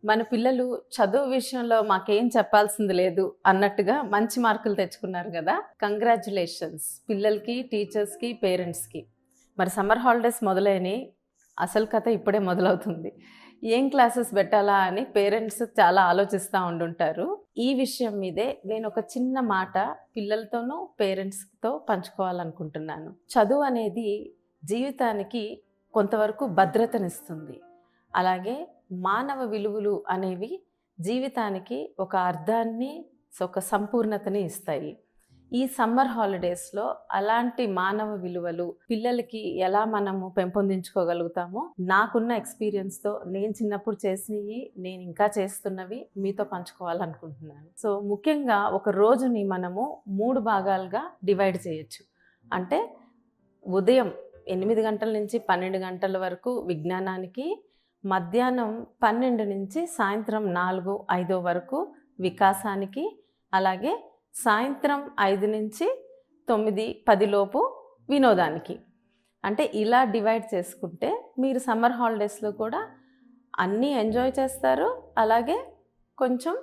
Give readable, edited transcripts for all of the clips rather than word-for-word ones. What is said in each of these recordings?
మన పిల్లలు చదువు విషయంలో మాకేం చెప్పాల్సింది లేదు అన్నట్టుగా మంచి మార్కులు తెచ్చుకున్నారు కదా. కంగ్రాచ్యులేషన్స్ పిల్లలకి, టీచర్స్కి, పేరెంట్స్కి. మరి సమ్మర్ హాలిడేస్ మొదలైనవి. అసలు కథ ఇప్పుడే మొదలవుతుంది. ఏం క్లాసెస్ పెట్టాలా అని పేరెంట్స్ చాలా ఆలోచిస్తూ ఉండుంటారు. ఈ విషయం మీదే నేను ఒక చిన్న మాట పిల్లలతోనూ పేరెంట్స్తో పంచుకోవాలనుకుంటున్నాను. చదువు అనేది జీవితానికి కొంతవరకు భద్రతనిస్తుంది. అలాగే మానవ విలువలు అనేవి జీవితానికి ఒక అర్థాన్ని, ఒక సంపూర్ణతని ఇస్తాయి. ఈ సమ్మర్ హాలిడేస్లో అలాంటి మానవ విలువలు పిల్లలకి ఎలా మనము పెంపొందించుకోగలుగుతామో నాకున్న ఎక్స్పీరియన్స్తో నేను చిన్నప్పుడు చేసినవి, నేను ఇంకా చేస్తున్నవి మీతో పంచుకోవాలనుకుంటున్నాను. సో ముఖ్యంగా ఒక రోజుని మనము 3 భాగాలుగా డివైడ్ చేయొచ్చు. అంటే ఉదయం 8 గంటల నుంచి 12 గంటల వరకు విజ్ఞానానికి, మధ్యాహ్నం 12 నుంచి సాయంత్రం 4, 5 వరకు వికాసానికి, అలాగే సాయంత్రం 5 నుంచి 9, 10 లోపు వినోదానికి. అంటే ఇలా డివైడ్ చేసుకుంటే మీరు సమ్మర్ హాలిడేస్లో కూడా అన్నీ ఎంజాయ్ చేస్తారు, అలాగే కొంచెం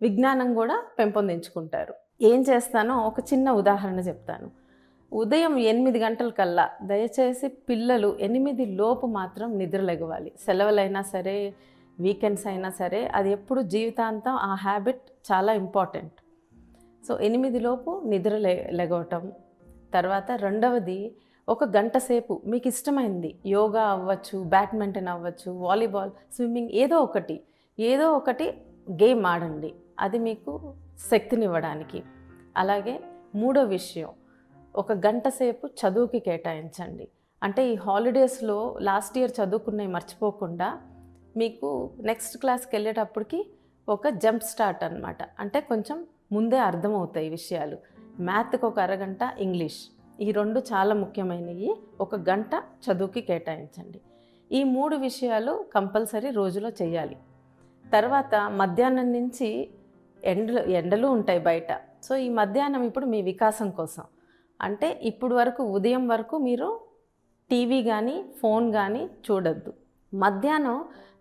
విజ్ఞానం కూడా పెంపొందించుకుంటారు. ఏం చేస్తానో ఒక చిన్న ఉదాహరణ చెప్తాను. ఉదయం 8 గంటలకల్లా దయచేసి పిల్లలు 8 లోపు మాత్రం నిద్రలేగవాలి. సెలవులైనా సరే, వీకెండ్స్ అయినా సరే, అది ఎప్పుడు జీవితాంతం ఆ హ్యాబిట్ చాలా ఇంపార్టెంట్. సో 8 లోపు నిద్ర లెగవటం. తర్వాత రెండవది, 1 గంట సేపు మీకు ఇష్టమైంది యోగా అవ్వచ్చు, బ్యాడ్మింటన్ అవ్వచ్చు, వాలీబాల్, స్విమ్మింగ్, ఏదో ఒకటి గేమ్ ఆడండి. అది మీకు శక్తినివ్వడానికి. అలాగే మూడో విషయం, 1 గంట సేపు చదువుకి కేటాయించండి. అంటే ఈ హాలిడేస్లో లాస్ట్ ఇయర్ చదువుకున్నవి మర్చిపోకుండా మీకు నెక్స్ట్ క్లాస్కి వెళ్ళేటప్పటికి ఒక జంప్ స్టార్ట్ అనమాట. అంటే కొంచెం ముందే అర్థమవుతాయి విషయాలు. మ్యాథ్కి 1 అరగంట, ఇంగ్లీష్, ఈ 2 చాలా ముఖ్యమైనవి. 1 గంట చదువుకి కేటాయించండి. ఈ 3 విషయాలు కంపల్సరీ రోజులో చేయాలి. తర్వాత మధ్యాహ్నం నుంచి ఎండలు ఉంటాయి బయట. సో ఈ మధ్యాహ్నం ఇప్పుడు మీ వికాసం కోసం. అంటే ఇప్పుడు వరకు ఉదయం వరకు మీరు టీవీ కానీ ఫోన్ కానీ చూడొద్దు. మధ్యాహ్నం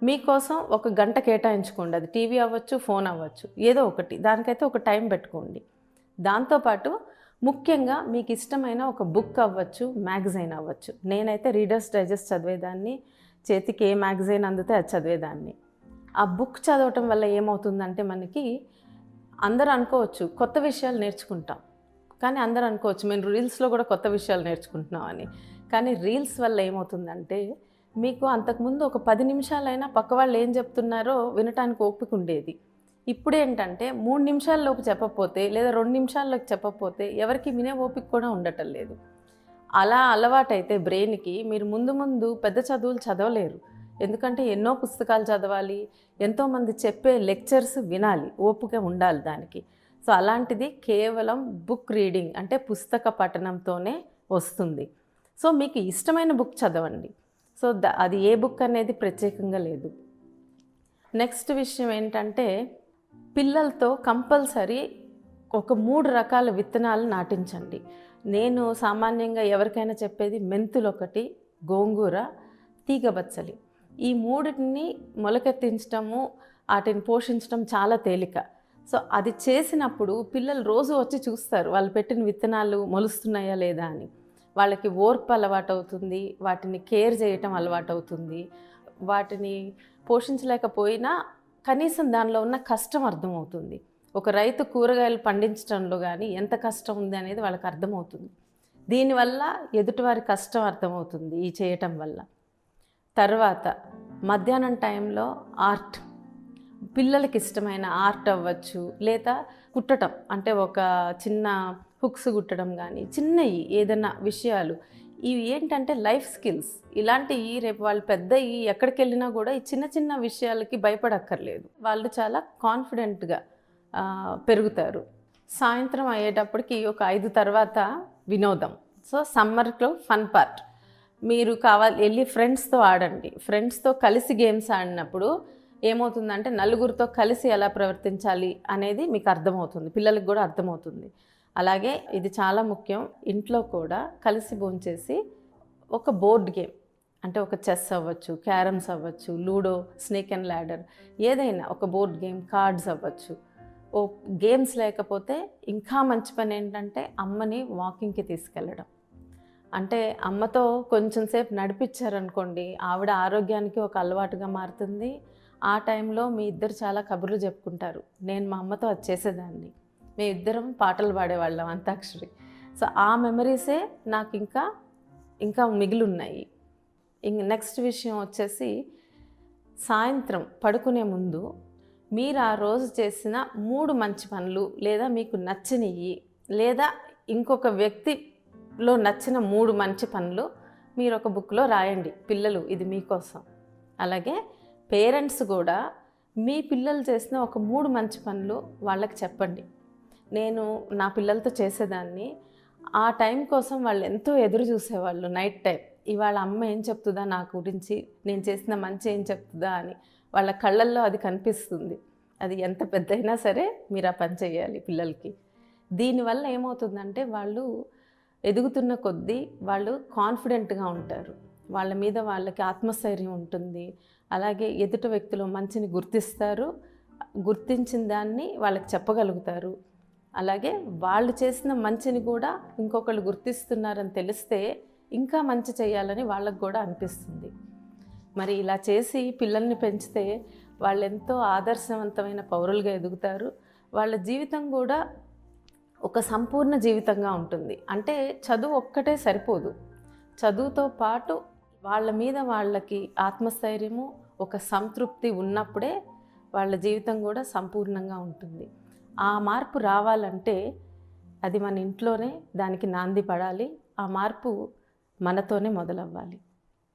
మీకోసం 1 గంట కేటాయించుకోండి. అది టీవీ అవ్వచ్చు, ఫోన్ అవ్వచ్చు, ఏదో ఒకటి. దానికైతే ఒక టైం పెట్టుకోండి. దాంతోపాటు ముఖ్యంగా మీకు ఇష్టమైన ఒక బుక్ అవ్వచ్చు, మ్యాగజైన్ అవ్వచ్చు. నేనైతే రీడర్స్ డైజెస్ట్ చదివేదాన్ని, చేతికి ఏ మ్యాగజైన్ అందితే అది చదివేదాన్ని. ఆ బుక్ చదవటం వల్ల ఏమవుతుందంటే మనకి అందరూ అనుకోవచ్చు కొత్త విషయాలు నేర్చుకుంటాం, కానీ అందరూ అనుకోవచ్చు మేము రీల్స్లో కూడా కొత్త విషయాలు నేర్చుకుంటున్నామని. కానీ రీల్స్ వల్ల ఏమవుతుందంటే మీకు అంతకుముందు ఒక 10 నిమిషాలైనా పక్క వాళ్ళు ఏం చెప్తున్నారో వినటానికి ఓపిక ఉండేది. ఇప్పుడు ఏంటంటే 3 నిమిషాల్లోపు చెప్పకపోతే, లేదా 2 నిమిషాల్లోకి చెప్పకపోతే ఎవరికి వినే ఓపిక కూడా ఉండటం లేదు. అలా అలవాటైతే బ్రెయిన్కి మీరు ముందు పెద్ద చదువులు చదవలేరు. ఎందుకంటే ఎన్నో పుస్తకాలు చదవాలి, ఎంతోమంది చెప్పే లెక్చర్స్ వినాలి, ఓపిక ఉండాలి దానికి. సో అలాంటిది కేవలం బుక్ రీడింగ్ అంటే పుస్తక పఠనంతోనే వస్తుంది. సో మీకు ఇష్టమైన బుక్ చదవండి. సో అది ఏ బుక్ అనేది ప్రత్యేకంగా లేదు. నెక్స్ట్ విషయం ఏంటంటే పిల్లలతో కంపల్సరీ ఒక 3 రకాల విత్తనాలు నాటించండి. నేను సామాన్యంగా ఎవరికైనా చెప్పేది మెంతులు 1, గోంగూర, తీగబచ్చలి. ఈ 3టిని మొలకెత్తించడము, వాటిని పోషించడం చాలా తేలిక. సో అది చేసినప్పుడు పిల్లలు రోజు వచ్చి చూస్తారు వాళ్ళు పెట్టిన విత్తనాలు మొలుస్తున్నాయా లేదా అని. వాళ్ళకి ఓర్పు అలవాటవుతుంది, వాటిని కేర్ చేయటం అలవాటవుతుంది. వాటిని పోషించలేకపోయినా కనీసం దానిలో ఉన్న కష్టం అర్థమవుతుంది. ఒక రైతు కూరగాయలు పండించడంలో కానీ ఎంత కష్టం ఉంది అనేది వాళ్ళకి అర్థమవుతుంది. దీనివల్ల ఎదుటివారి కష్టం అర్థమవుతుంది ఈ చేయటం వల్ల. తర్వాత మధ్యాహ్నం టైంలో ఆర్ట్, పిల్లలకి ఇష్టమైన ఆర్ట్ అవ్వచ్చు, లేదా కుట్టడం, అంటే ఒక చిన్న హుక్స్ కుట్టడం కానీ, చిన్నవి ఏదైనా విషయాలు. ఇవి ఏంటంటే లైఫ్ స్కిల్స్. ఇలాంటివి రేపు వాళ్ళు పెద్దవి ఎక్కడికి వెళ్ళినా కూడా ఈ చిన్న విషయాలకి భయపడక్కర్లేదు. వాళ్ళు చాలా కాన్ఫిడెంట్గా పెరుగుతారు. సాయంత్రం అయ్యేటప్పటికి ఒక 5 తర్వాత వినోదం. సో సమ్మర్లో ఫన్ పార్ట్, మీరు వెళ్ళి ఫ్రెండ్స్తో ఆడండి. ఫ్రెండ్స్తో కలిసి గేమ్స్ ఆడినప్పుడు ఏమవుతుందంటే నలుగురితో కలిసి ఎలా ప్రవర్తించాలి అనేది మీకు అర్థమవుతుంది, పిల్లలకు కూడా అర్థమవుతుంది. అలాగే ఇది చాలా ముఖ్యం, ఇంట్లో కూడా కలిసి భోంచేసి ఒక బోర్డ్ గేమ్ అంటే ఒక చెస్ అవ్వచ్చు, క్యారమ్స్ అవ్వచ్చు, లూడో, స్నేక్ అండ్ ల్యాడర్, ఏదైనా ఒక బోర్డ్ గేమ్, కార్డ్స్ అవ్వచ్చు. ఓ గేమ్స్ లేకపోతే ఇంకా మంచి పని ఏంటంటే అమ్మని వాకింగ్కి తీసుకెళ్ళడం. అంటే అమ్మతో కొంచెం సేపు నడిపించారనుకోండి, ఆవిడ ఆరోగ్యానికి ఒక అలవాటుగా మారుతుంది. ఆ టైంలో మీ ఇద్దరు చాలా కబుర్లు చెప్పుకుంటారు. నేను మా అమ్మతో అది చేసేదాన్ని, మేము ఇద్దరం పాటలు పాడేవాళ్ళం అంతాక్షరి. సో ఆ మెమరీసే నాకు ఇంకా మిగిలి ఉన్నాయి. నెక్స్ట్ విషయం వచ్చేసి, సాయంత్రం పడుకునే ముందు మీరు ఆ రోజు చేసిన 3 మంచి పనులు, లేదా మీకు నచ్చినవి, లేదా ఇంకొక వ్యక్తిలో నచ్చిన 3 మంచి పనులు మీరు ఒక బుక్లో రాయండి. పిల్లలు, ఇది మీకోసం. అలాగే పేరెంట్స్ కూడా మీ పిల్లలు చేసిన ఒక 3 మంచి పనులు వాళ్ళకి చెప్పండి. నేను నా పిల్లలతో చేసేదాన్ని. ఆ టైం కోసం వాళ్ళు ఎంతో ఎదురు చూసేవాళ్ళు. నైట్ టైం ఇవాళ అమ్మ ఏం చెప్తుందా నా గురించి, నేను చేసిన మంచి ఏం చెప్తుందా అని వాళ్ళ కళ్ళల్లో అది కనిపిస్తుంది. అది ఎంత పెద్దయినా సరే మీరు ఆ పని చేయాలి పిల్లలకి. దీనివల్ల ఏమవుతుందంటే వాళ్ళు ఎదుగుతున్న కొద్దీ వాళ్ళు కాన్ఫిడెంట్గా ఉంటారు. వాళ్ళ మీద వాళ్ళకి ఆత్మస్థైర్యం ఉంటుంది. అలాగే ఎదుటి వ్యక్తులు మంచిని గుర్తిస్తారు, గుర్తించిన దాన్ని వాళ్ళకి చెప్పగలుగుతారు. అలాగే వాళ్ళు చేసిన మంచిని కూడా ఇంకొకళ్ళు గుర్తిస్తున్నారని తెలిస్తే ఇంకా మంచి చేయాలని వాళ్ళకు కూడా అనిపిస్తుంది. మరి ఇలా చేసి పిల్లల్ని పెంచితే వాళ్ళు ఎంతో ఆదర్శవంతమైన పౌరులుగా ఎదుగుతారు. వాళ్ళ జీవితం కూడా ఒక సంపూర్ణ జీవితంగా ఉంటుంది. అంటే చదువు ఒక్కటే సరిపోదు. చదువుతో పాటు వాళ్ళ మీద వాళ్ళకి ఆత్మస్థైర్యము, ఒక సంతృప్తి ఉన్నప్పుడే వాళ్ళ జీవితం కూడా సంపూర్ణంగా ఉంటుంది. ఆ మార్పు రావాలంటే అది మన ఇంట్లోనే దానికి నాంది పడాలి. ఆ మార్పు మనతోనే మొదలవ్వాలి.